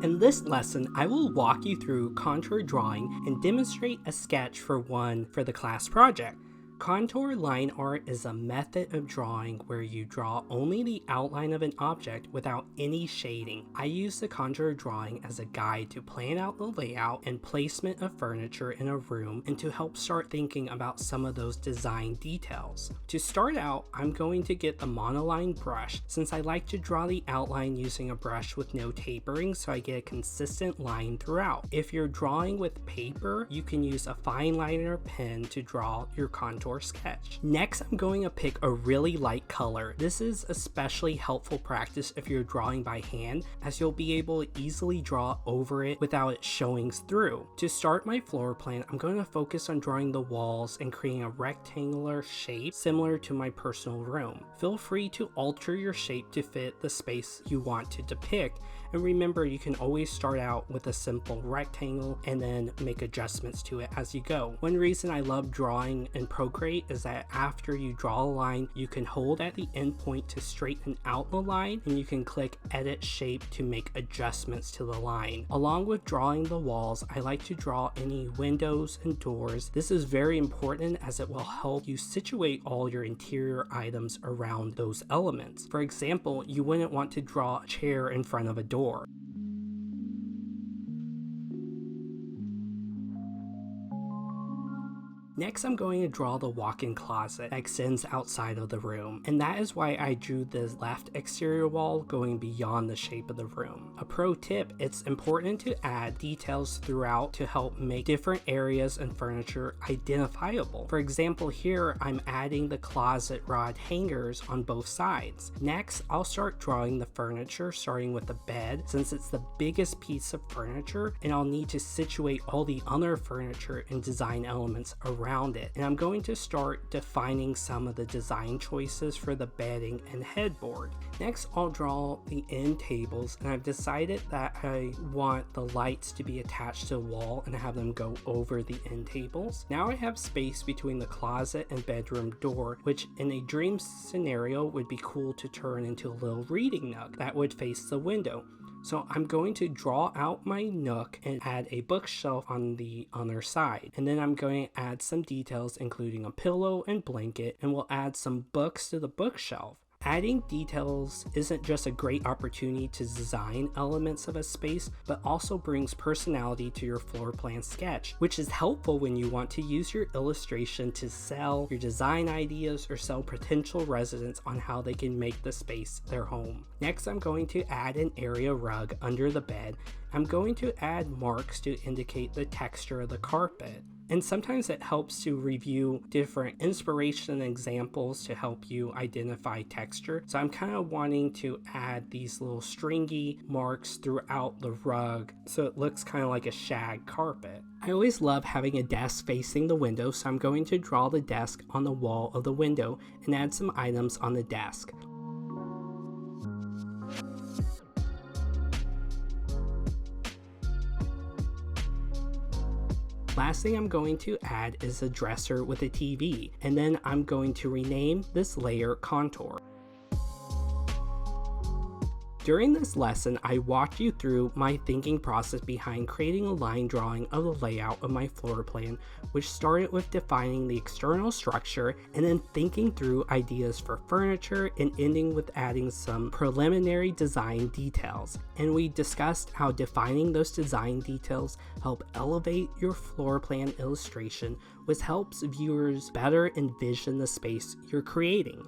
In this lesson, I will walk you through contour drawing and demonstrate a sketch for the class project. Contour line art is a method of drawing where you draw only the outline of an object without any shading. I use the contour drawing as a guide to plan out the layout and placement of furniture in a room and to help start thinking about some of those design details. To start out, I'm going to get the monoline brush since I like to draw the outline using a brush with no tapering so I get a consistent line throughout. If you're drawing with paper, you can use a fine liner pen to draw your contour sketch. Next, I'm going to pick a really light color. This is especially helpful practice if you're drawing by hand, as you'll be able to easily draw over it without it showing through. To start my floor plan, I'm going to focus on drawing the walls and creating a rectangular shape similar to my personal room. Feel free to alter your shape to fit the space you want to depict, and remember you can always start out with a simple rectangle and then make adjustments to it as you go. One reason I love drawing in Procreate is that after you draw a line, you can hold at the end point to straighten out the line, and you can click edit shape to make adjustments to the line. Along with drawing the walls, I like to draw any windows and doors. This is very important as it will help you situate all your interior items around those elements. For example, you wouldn't want to draw a chair in front of a door. Next, I'm going to draw the walk-in closet that extends outside of the room, and that is why I drew the left exterior wall going beyond the shape of the room. A pro tip, it's important to add details throughout to help make different areas and furniture identifiable. For example, here I'm adding the closet rod hangers on both sides. Next, I'll start drawing the furniture, starting with the bed since it's the biggest piece of furniture, and I'll need to situate all the other furniture and design elements around it. And I'm going to start defining some of the design choices for the bedding and headboard. Next, I'll draw the end tables, and I've decided that I want the lights to be attached to the wall and have them go over the end tables. Now I have space between the closet and bedroom door, which in a dream scenario would be cool to turn into a little reading nook that would face the window. So I'm going to draw out my nook and add a bookshelf on the other side. And then I'm going to add some details including a pillow and blanket, and we'll add some books to the bookshelf. Adding details isn't just a great opportunity to design elements of a space, but also brings personality to your floor plan sketch, which is helpful when you want to use your illustration to sell your design ideas or sell potential residents on how they can make the space their home. Next, I'm going to add an area rug under the bed. I'm going to add marks to indicate the texture of the carpet. And sometimes it helps to review different inspiration examples to help you identify texture. So I'm kind of wanting to add these little stringy marks throughout the rug so it looks kind of like a shag carpet. I always love having a desk facing the window, so I'm going to draw the desk on the wall of the window and add some items on the desk. Last thing I'm going to add is a dresser with a TV, and then I'm going to rename this layer Contour. During this lesson, I walked you through my thinking process behind creating a line drawing of the layout of my floor plan, which started with defining the external structure and then thinking through ideas for furniture and ending with adding some preliminary design details. And we discussed how defining those design details help elevate your floor plan illustration, which helps viewers better envision the space you're creating.